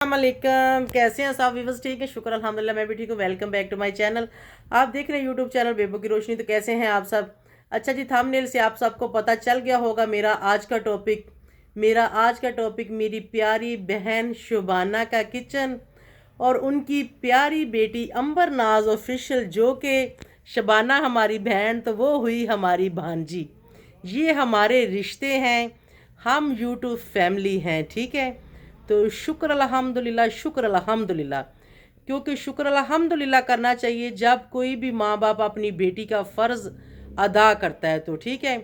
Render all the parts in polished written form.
अस्सलामुअलैकुम, कैसे हैं सब व्यूअर्स? ठीक है, शुक्र अल्हम्दुलिल्लाह, मैं भी ठीक हूँ। Welcome back to my channel. आप देख रहे हैं यूट्यूब चैनल बेबो की रोशनी। तो कैसे हैं आप सब? अच्छा जी, थंबनेल से आप सबको पता चल गया होगा मेरा आज का टॉपिक मेरी प्यारी बहन शुबाना का किचन और उनकी प्यारी बेटी अंबर नाज ऑफिशियल, जो कि शबाना हमारी बहन तो वो हुई हमारी भांजी। ये हमारे रिश्ते हैं, हम यूट्यूब फैमिली हैं, ठीक है। तो शुक्र अल्हम्दुलिल्लाह, शुक्र अल्हम्दुलिल्लाह, क्योंकि शुक्र अल्हम्दुलिल्लाह करना चाहिए जब कोई भी माँ बाप अपनी बेटी का फ़र्ज़ अदा करता है। तो ठीक है,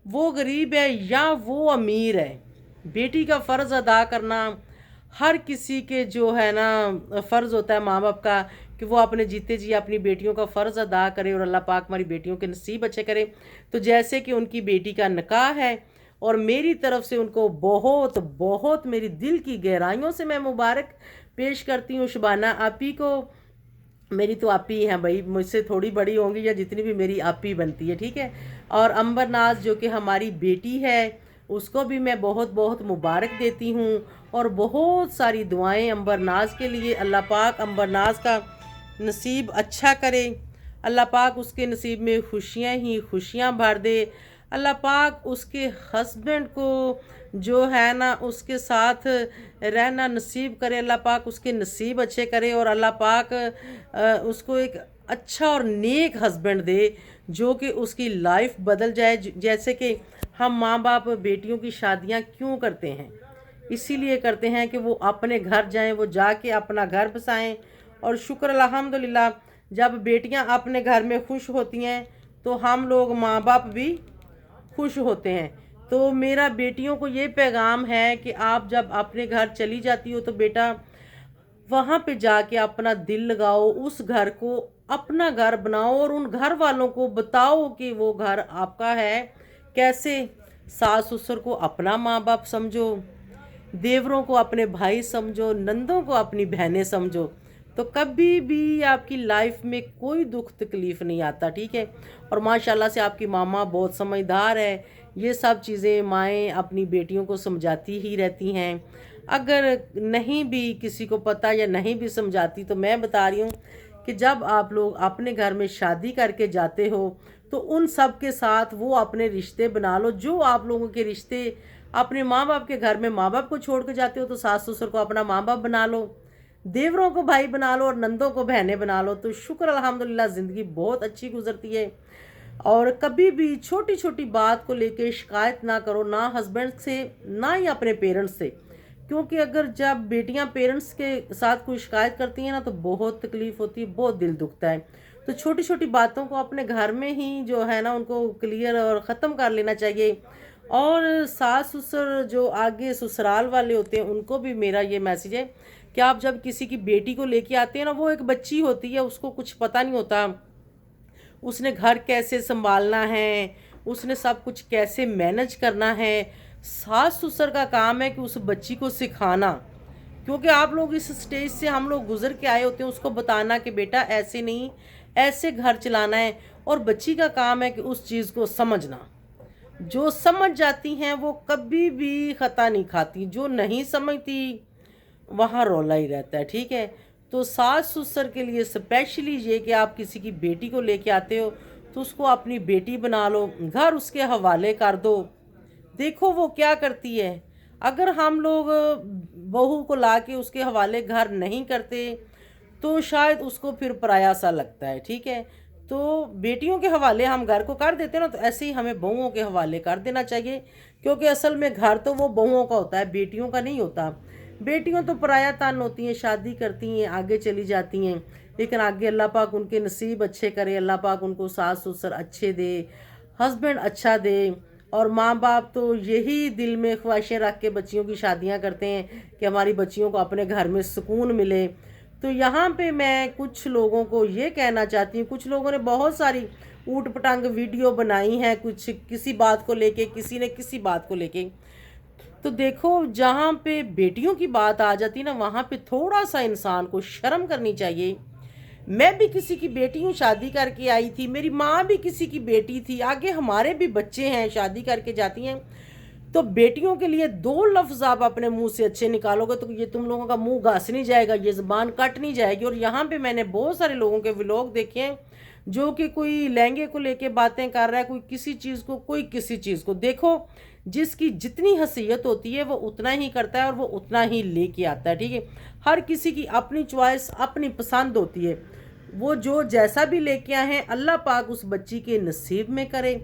वो गरीब है या वो अमीर है, बेटी का फ़र्ज़ अदा करना हर किसी के जो है ना फ़र्ज़ होता है माँ बाप का, कि वो अपने जीते जी अपनी बेटियों का फ़र्ज़ अदा करे और अल्लाह पाक हमारी बेटियों के नसीब अच्छे करे। तो जैसे कि उनकी बेटी का निकाह है और मेरी तरफ से उनको बहुत बहुत मेरी दिल की गहराइयों से मैं मुबारक पेश करती हूँ शबाना आपी को। मेरी तो आपी हैं भाई, मुझसे थोड़ी बड़ी होंगी या जितनी भी मेरी आपी बनती है, ठीक है। और अंबर नाज जो कि हमारी बेटी है, उसको भी मैं बहुत बहुत मुबारक देती हूँ और बहुत सारी दुआएं अंबर नाज के लिए। अल्लाह पाक अंबर नाज का नसीब अच्छा करे, अल्लाह पाक उसके नसीब में खुशियाँ ही खुशियाँ भर दे। अल्लाह पाक उसके हस्बैंड को जो है ना उसके साथ रहना नसीब करे, अल्लाह पाक उसके नसीब अच्छे करे और अल्लाह पाक उसको एक अच्छा और नेक हस्बैंड दे जो कि उसकी लाइफ बदल जाए। जैसे कि हम माँ बाप बेटियों की शादियाँ क्यों करते हैं? इसीलिए करते हैं कि वो अपने घर जाएं, वो जाके अपना घर बसाएं। और शुक्र अल्हम्दुलिल्लाह, जब बेटियां अपने घर में खुश होती हैं तो हम लोग माँ बाप भी खुश होते हैं। तो मेरा बेटियों को ये पैगाम है कि आप जब अपने घर चली जाती हो तो बेटा वहाँ पे जाके अपना दिल लगाओ, उस घर को अपना घर बनाओ और उन घर वालों को बताओ कि वो घर आपका है। कैसे? सास ससुर को अपना माँ बाप समझो, देवरों को अपने भाई समझो, नंदों को अपनी बहनें समझो, तो कभी भी आपकी लाइफ में कोई दुख तकलीफ़ नहीं आता, ठीक है। और माशाल्लाह से आपकी मामा बहुत समझदार है, ये सब चीज़ें माएँ अपनी बेटियों को समझाती ही रहती हैं। अगर नहीं भी किसी को पता या नहीं भी समझाती तो मैं बता रही हूँ कि जब आप लोग अपने घर में शादी करके जाते हो तो उन सब के साथ वो अपने रिश्ते बना लो, जो आप लोगों के रिश्ते अपने माँ बाप के घर में माँ बाप को छोड़ के जाते हो तो सास ससुर को अपना माँ बाप बना लो, देवरों को भाई बना लो और नंदों को बहनें बना लो। तो शुक्र अल्हम्दुलिल्लाह, ज़िंदगी बहुत अच्छी गुजरती है। और कभी भी छोटी छोटी बात को लेके शिकायत ना करो, ना हस्बैंड से ना ही अपने पेरेंट्स से, क्योंकि अगर जब बेटियां पेरेंट्स के साथ कोई शिकायत करती हैं ना तो बहुत तकलीफ़ होती है, बहुत दिल दुखता है। तो छोटी छोटी बातों को अपने घर में ही जो है ना उनको क्लियर और ख़त्म कर लेना चाहिए। और सास ससुर जो आगे ससुराल वाले होते हैं उनको भी मेरा ये मैसेज है कि आप जब किसी की बेटी को लेके आते हैं ना, वो एक बच्ची होती है, उसको कुछ पता नहीं होता, उसने घर कैसे संभालना है, उसने सब कुछ कैसे मैनेज करना है। सास ससुर का काम है कि उस बच्ची को सिखाना, क्योंकि आप लोग इस स्टेज से हम लोग गुजर के आए होते हैं, उसको बताना कि बेटा ऐसे नहीं, ऐसे घर चलाना है। और बच्ची का काम है कि उस चीज़ को समझना। जो समझ जाती हैं वो कभी भी खता नहीं खाती, जो नहीं समझती वहाँ रौला ही रहता है, ठीक है। तो सास ससुर के लिए स्पेशली ये कि आप किसी की बेटी को लेके आते हो तो उसको अपनी बेटी बना लो, घर उसके हवाले कर दो, देखो वो क्या करती है। अगर हम लोग बहू को ला के उसके हवाले घर नहीं करते तो शायद उसको फिर पराया सा लगता है, ठीक है। तो बेटियों के हवाले हम घर को कर देते हैं ना, तो ऐसे ही हमें बहुओं के हवाले कर देना चाहिए, क्योंकि असल में घर तो वो बहुओं का होता है, बेटियों का नहीं होता। बेटियों तो पराया तन होती हैं, शादी करती हैं, आगे चली जाती हैं, लेकिन आगे अल्लाह पाक उनके नसीब अच्छे करे, अल्लाह पाक उनको सास ससुर अच्छे दे, हस्बैंड अच्छा दे। और माँ बाप तो यही दिल में ख्वाहिशें रख के बच्चियों की शादियाँ करते हैं कि हमारी बच्चियों को अपने घर में सुकून मिले। तो यहाँ पे मैं कुछ लोगों को ये कहना चाहती हूँ, कुछ लोगों ने बहुत सारी ऊट पटांग वीडियो बनाई हैं, कुछ किसी बात को लेके, किसी ने किसी बात को लेके। तो देखो, जहाँ पे बेटियों की बात आ जाती है ना, वहाँ पे थोड़ा सा इंसान को शर्म करनी चाहिए। मैं भी किसी की बेटी हूँ, शादी करके आई थी, मेरी माँ भी किसी की बेटी थी, आगे हमारे भी बच्चे हैं, शादी करके जाती हैं। تو بیٹیوں کے لیے 2 لفظ آپ اپنے منہ سے اچھے نکالو گے تو یہ تم لوگوں کا منہ گھاس نہیں جائے گا، یہ زبان کٹ نہیں جائے گی۔ اور یہاں پہ میں نے بہت سارے لوگوں کے ولاگ دیکھے ہیں جو کہ کوئی لہنگے کو لے کے باتیں کر رہا ہے، کوئی کسی چیز کو، کوئی کسی چیز کو۔ دیکھو جس کی جتنی حیثیت ہوتی ہے وہ اتنا ہی کرتا ہے اور وہ اتنا ہی لے کے آتا ہے، ٹھیک ہے۔ ہر کسی کی اپنی چوائس، اپنی پسند ہوتی ہے، وہ جو جیسا بھی لے کے آئے ہیں اللہ پاک اس بچی کے نصیب میں کرے،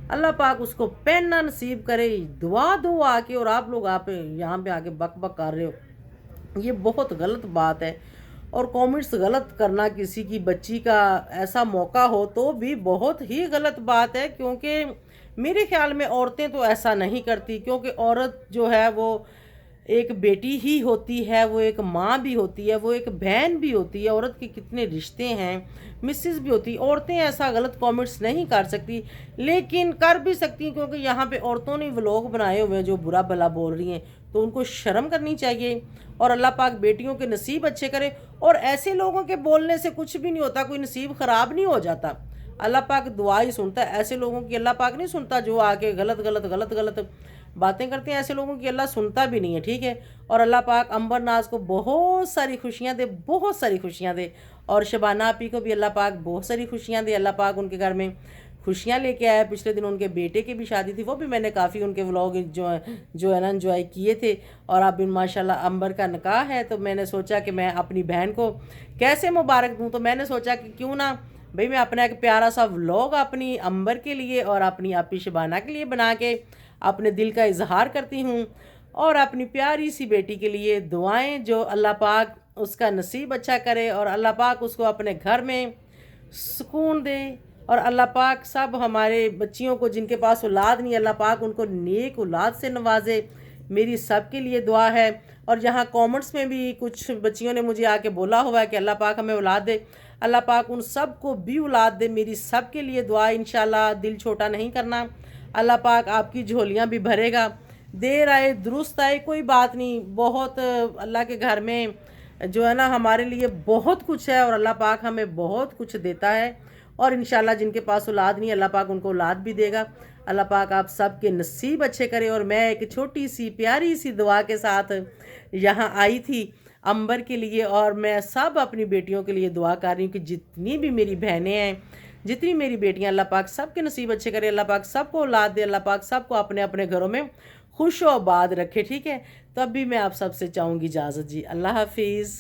اللہ پاک اس کو پہننا نصیب کرے۔ دعا دو آ کے، اور آپ لوگ یہاں پہ آ کے بک بک کر رہے ہو، یہ بہت غلط بات ہے۔ اور کومنٹس غلط کرنا کسی کی بچی کا ایسا موقع ہو تو بھی بہت ہی غلط بات ہے، کیونکہ میرے خیال میں عورتیں تو ایسا نہیں کرتی، کیونکہ عورت جو ہے وہ ایک بیٹی ہی ہوتی ہے، وہ ایک ماں بھی ہوتی ہے، وہ ایک بہن بھی ہوتی ہے۔ عورت کے کتنے رشتے ہیں، مسز بھی ہوتی، عورتیں ایسا غلط کامنٹس نہیں کر سکتی، لیکن کر بھی سکتی ہیں، کیونکہ یہاں پہ عورتوں نے ولاگ بنائے ہوئے ہیں جو برا بھلا بول رہی ہیں، تو ان کو شرم کرنی چاہیے۔ اور اللہ پاک بیٹیوں کے نصیب اچھے کرے، اور ایسے لوگوں کے بولنے سے کچھ بھی نہیں ہوتا، کوئی نصیب خراب نہیں ہو جاتا، اللہ پاک دعا ہی سنتا ہے۔ ایسے لوگوں کی اللہ پاک نہیں سنتا جو آ کے غلط غلط غلط غلط باتیں کرتے ہیں، ایسے لوگوں کی اللہ سنتا بھی نہیں ہے، ٹھیک ہے۔ اور اللہ پاک عنبر ناز کو بہت ساری خوشیاں دے، بہت ساری خوشیاں دے، اور شبانہ آپی کو بھی اللہ پاک بہت ساری خوشیاں دے، اللہ پاک ان کے گھر میں خوشیاں لے کے آیا۔ پچھلے دن ان کے بیٹے کی بھی شادی تھی، وہ بھی میں نے کافی ان کے ولاگ جو ہے نا انجوائے کیے تھے۔ اور اب ماشاءاللہ عنبر کا نکاح ہے، تو میں نے سوچا کہ میں اپنی بہن کو کیسے مبارک دوں، تو میں نے سوچا کہ کیوں نہ بھئی میں اپنا ایک پیارا سا ولاگ اپنی عنبر کے لیے اور اپنی آپی شبانہ کے لیے بنا کے اپنے دل کا اظہار کرتی ہوں، اور اپنی پیاری سی بیٹی کے لیے دعائیں جو اللہ پاک اس کا نصیب اچھا کرے، اور اللہ پاک اس کو اپنے گھر میں سکون دے، اور اللہ پاک سب ہمارے بچیوں کو جن کے پاس اولاد نہیں، اللہ پاک ان کو نیک اولاد سے نوازے، میری سب کے لیے دعا ہے۔ اور یہاں کومنٹس میں بھی کچھ بچیوں نے مجھے آ کے بولا ہوا ہے کہ اللہ پاک ہمیں اولاد دے، اللہ پاک ان سب کو بھی اولاد دے، میری سب کے لیے دعا، انشاءاللہ دل چھوٹا نہیں کرنا، اللہ پاک آپ کی جھولیاں بھی بھرے گا، دیر آئے درست آئے کوئی بات نہیں، بہت اللہ کے گھر میں جو ہے نا ہمارے لیے بہت کچھ ہے، اور اللہ پاک ہمیں بہت کچھ دیتا ہے، اور انشاءاللہ جن کے پاس اولاد نہیں اللہ پاک ان کو اولاد بھی دے گا۔ اللہ پاک آپ سب کے نصیب اچھے کرے۔ اور میں ایک چھوٹی سی پیاری سی دعا کے ساتھ یہاں آئی تھی عنبر کے لیے، اور میں سب اپنی بیٹیوں کے لیے دعا کر رہی ہوں کہ جتنی بھی میری بہنیں ہیں، جتنی میری بیٹیاں، اللہ پاک سب کے نصیب اچھے کرے، اللہ پاک سب کو اولاد دے، اللہ پاک سب کو اپنے اپنے گھروں میں خوش و آباد رکھے، ٹھیک ہے۔ تو اب بھی میں آپ سب سے چاہوں گی اجازت، جی اللہ حافظ۔